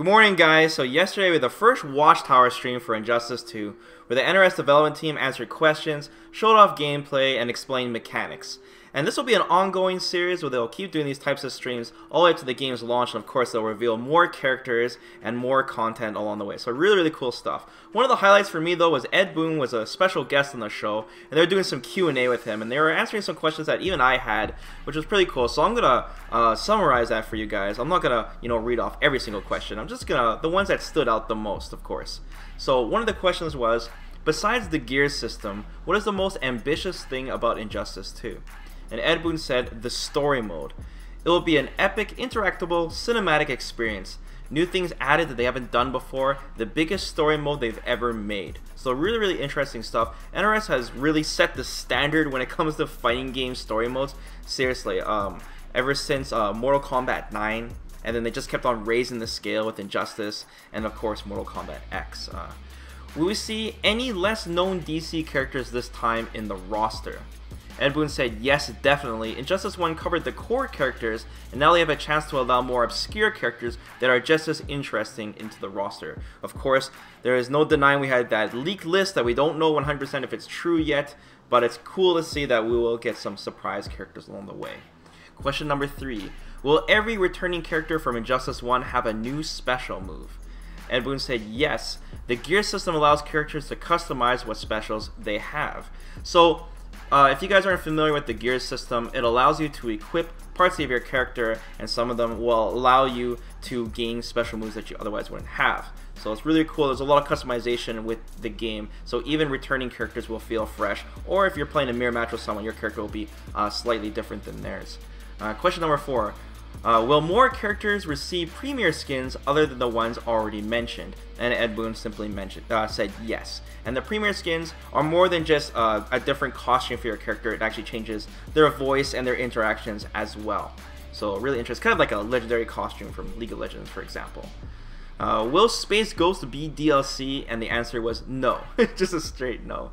Good morning, guys. So yesterday we had the first Watchtower stream for Injustice 2, where the NRS development team answered questions, showed off gameplay, and explained mechanics. And this will be an ongoing series where they'll keep doing these types of streams all the way up to the game's launch, and of course they'll reveal more characters and more content along the way. So really cool stuff. One of the highlights for me though was Ed Boon was a special guest on the show, and they were doing some Q&A with him, and they were answering some questions that even I had, which was pretty cool. So I'm gonna summarize that for you guys. I'm not gonna read off every single question. I'm just gonna the ones that stood out the most, of course. So one of the questions was, besides the gear system, what is the most ambitious thing about Injustice 2? And Ed Boon said, the story mode. It will be an epic, interactable, cinematic experience. New things added that they haven't done before. The biggest story mode they've ever made. So really interesting stuff. NRS has really set the standard when it comes to fighting game story modes. Seriously, ever since Mortal Kombat 9, and then they just kept on raising the scale with Injustice, and of course Mortal Kombat X. Will we see any less known DC characters this time in the roster? Ed Boon said yes, definitely. Injustice 1 covered the core characters, and now they have a chance to allow more obscure characters that are just as interesting into the roster. Of course, there is no denying we had that leaked list that we don't know 100% if it's true yet, but it's cool to see that we will get some surprise characters along the way. Question number 3. Will every returning character from Injustice 1 have a new special move? Ed Boon said yes. The gear system allows characters to customize what specials they have. So, if you guys aren't familiar with the gear system, it allows you to equip parts of your character, and some of them will allow you to gain special moves that you otherwise wouldn't have. So it's really cool. There's a lot of customization with the game, so even returning characters will feel fresh, or if you're playing a mirror match with someone, your character will be slightly different than theirs. Question number 4. Will more characters receive premier skins other than the ones already mentioned? And Ed Boon simply said yes. And the premier skins are more than just a different costume for your character. It actually changes their voice and their interactions as well. So really interesting. Kind of like a legendary costume from League of Legends, for example. Will Space Ghost be DLC? And the answer was no. Just a straight no.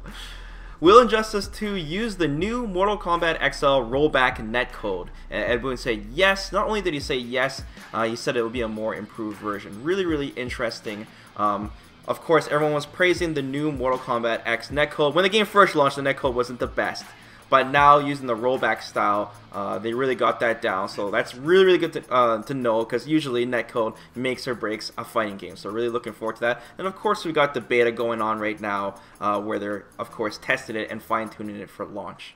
Will Injustice 2 use the new Mortal Kombat XL rollback netcode? And Ed Boon said yes. Not only did he say yes, he said it would be a more improved version. Really interesting. Of course, everyone was praising the new Mortal Kombat X netcode. When the game first launched, the netcode wasn't the best. But now, using the rollback style, they really got that down. So that's really good to know, because usually netcode makes or breaks a fighting game. So really looking forward to that. And of course, we got the beta going on right now, where they're, of course, testing it and fine-tuning it for launch.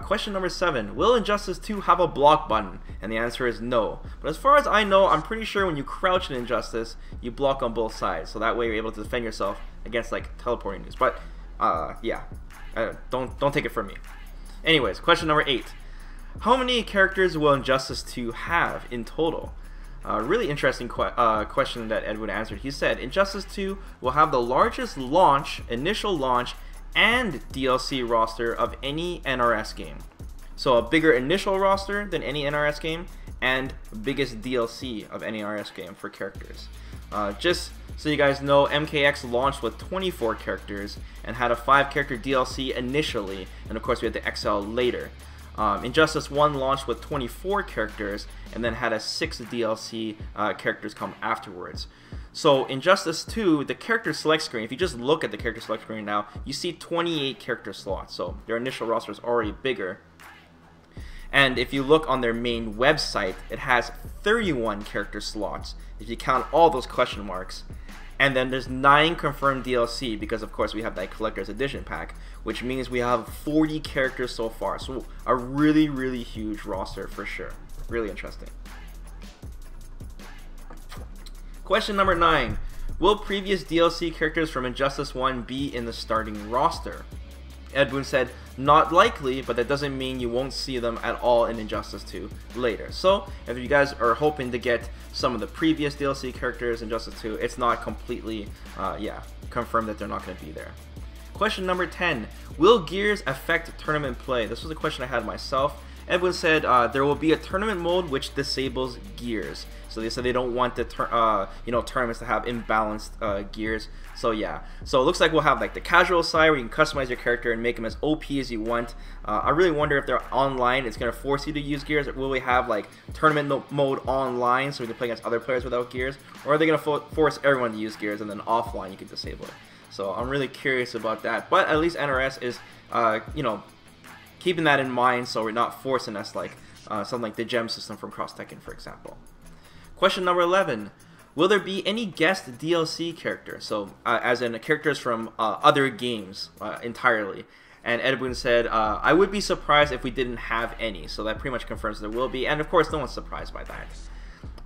Question number 7. Will Injustice 2 have a block button? And the answer is no. But as far as I know, I'm pretty sure when you crouch in Injustice, you block on both sides. So that way you're able to defend yourself against, like, teleporting moves. But, yeah. Don't take it from me. Anyways, question number 8. How many characters will Injustice 2 have in total? Really interesting question that Ed Boon answered. He said, Injustice 2 will have the largest initial launch, and DLC roster of any NRS game. So a bigger initial roster than any NRS game, and biggest DLC of any NRS game for characters. Just so you guys know, MKX launched with 24 characters and had a 5-character DLC initially, and of course we had the XL later. Injustice 1 launched with 24 characters and then had a 6 DLC characters come afterwards. So Injustice 2, the character select screen, if you just look at the character select screen now, you see 28 character slots, so their initial roster is already bigger. And if you look on their main website, it has 31 character slots, if you count all those question marks. And then there's 9 confirmed DLC, because of course we have that collector's edition pack, which means we have 40 characters so far. So a really huge roster for sure. Really interesting. Question number 9. Will previous DLC characters from Injustice 1 be in the starting roster? Ed Boon said, not likely, but that doesn't mean you won't see them at all in Injustice 2 later. So, if you guys are hoping to get some of the previous DLC characters in Injustice 2, it's not completely, confirmed that they're not going to be there. Question number 10. Will gears affect tournament play? This was a question I had myself. Ed Boon said there will be a tournament mode which disables gears. So they said they don't want the tournaments to have imbalanced gears. So yeah, so it looks like we'll have like the casual side where you can customize your character and make them as OP as you want. I really wonder if they're online, it's gonna force you to use gears. Or will we have like tournament mode online so we can play against other players without gears, or are they gonna force everyone to use gears and then offline you can disable it? So I'm really curious about that. But at least NRS is keeping that in mind, so we're not forcing us like something like the gem system from Cross Tekken, for example. Question number 11. Will there be any guest DLC characters? So, as in characters from other games entirely. And Ed Boon said, I would be surprised if we didn't have any. So that pretty much confirms there will be. And of course, no one's surprised by that.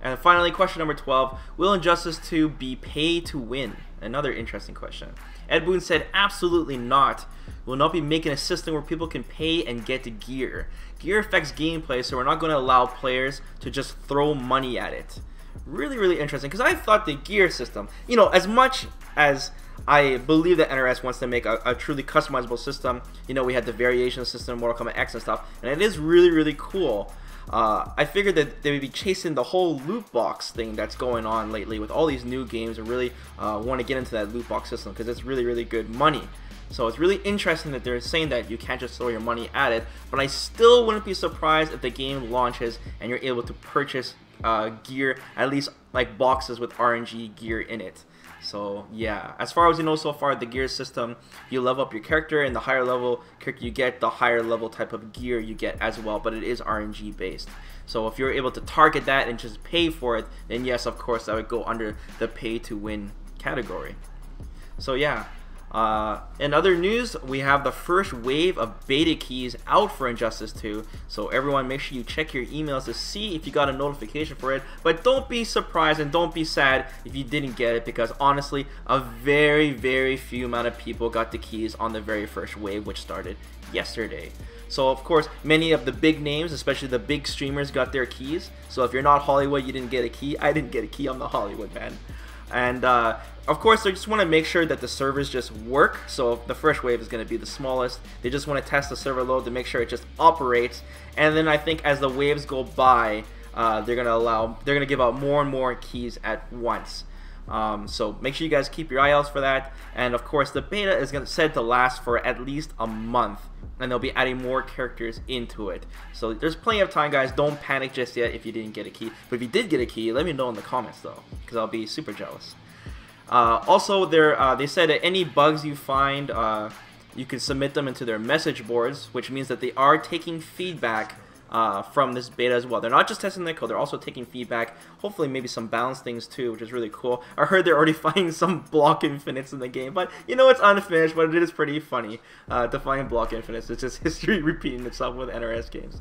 And finally, question number 12. Will Injustice 2 be pay to win? Another interesting question. Ed Boon said, absolutely not. We'll not be making a system where people can pay and get gear. Gear affects gameplay, so we're not going to allow players to just throw money at it. Really, really interesting, because I thought the gear system, as much as I believe that NRS wants to make a truly customizable system, we had the variation system, Mortal Kombat X and stuff, and it is really, really cool. I figured that they would be chasing the whole loot box thing that's going on lately with all these new games and really want to get into that loot box system because it's really, really good money. So it's really interesting that they're saying that you can't just throw your money at it, but I still wouldn't be surprised if the game launches and you're able to purchase gear, at least like boxes with RNG gear in it. So yeah, as far as you know so far, the gear system, you level up your character, and the higher level character you get, the higher level type of gear you get as well, but it is RNG based. So if you're able to target that and just pay for it, then yes, of course, that would go under the pay to win category. So yeah. In other news, we have the first wave of beta keys out for Injustice 2, so everyone make sure you check your emails to see if you got a notification for it, but don't be surprised and don't be sad if you didn't get it, because honestly, a very, very few amount of people got the keys on the very first wave, which started yesterday. So of course, many of the big names, especially the big streamers, got their keys. So if you're not Hollywood, you didn't get a key. I didn't get a key. I'm the Hollywood man. And of course, they just want to make sure that the servers just work. So the first wave is going to be the smallest. They just want to test the server load to make sure it just operates. And then I think as the waves go by, they're going to give out more and more keys at once. So make sure you guys keep your eye out for that. And of course, the beta is said to last for at least a month, and they'll be adding more characters into it. So there's plenty of time, guys. Don't panic just yet if you didn't get a key. But if you did get a key, let me know in the comments though, because I'll be super jealous. Also, they said that any bugs you find, you can submit them into their message boards, which means that they are taking feedback from this beta as well. They're not just testing Netcode, they're also taking feedback, hopefully maybe some balance things too, which is really cool. I heard they're already finding some block infinites in the game, but it's unfinished, but it is pretty funny to find block infinites. It's just history repeating itself with NRS games.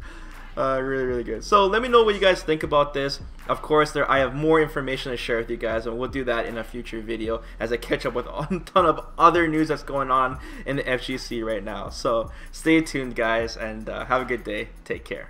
Really, really good. So let me know what you guys think about this. Of course, I have more information to share with you guys, and we'll do that in a future video as I catch up with a ton of other news that's going on in the FGC right now. So stay tuned, guys, and have a good day. Take care.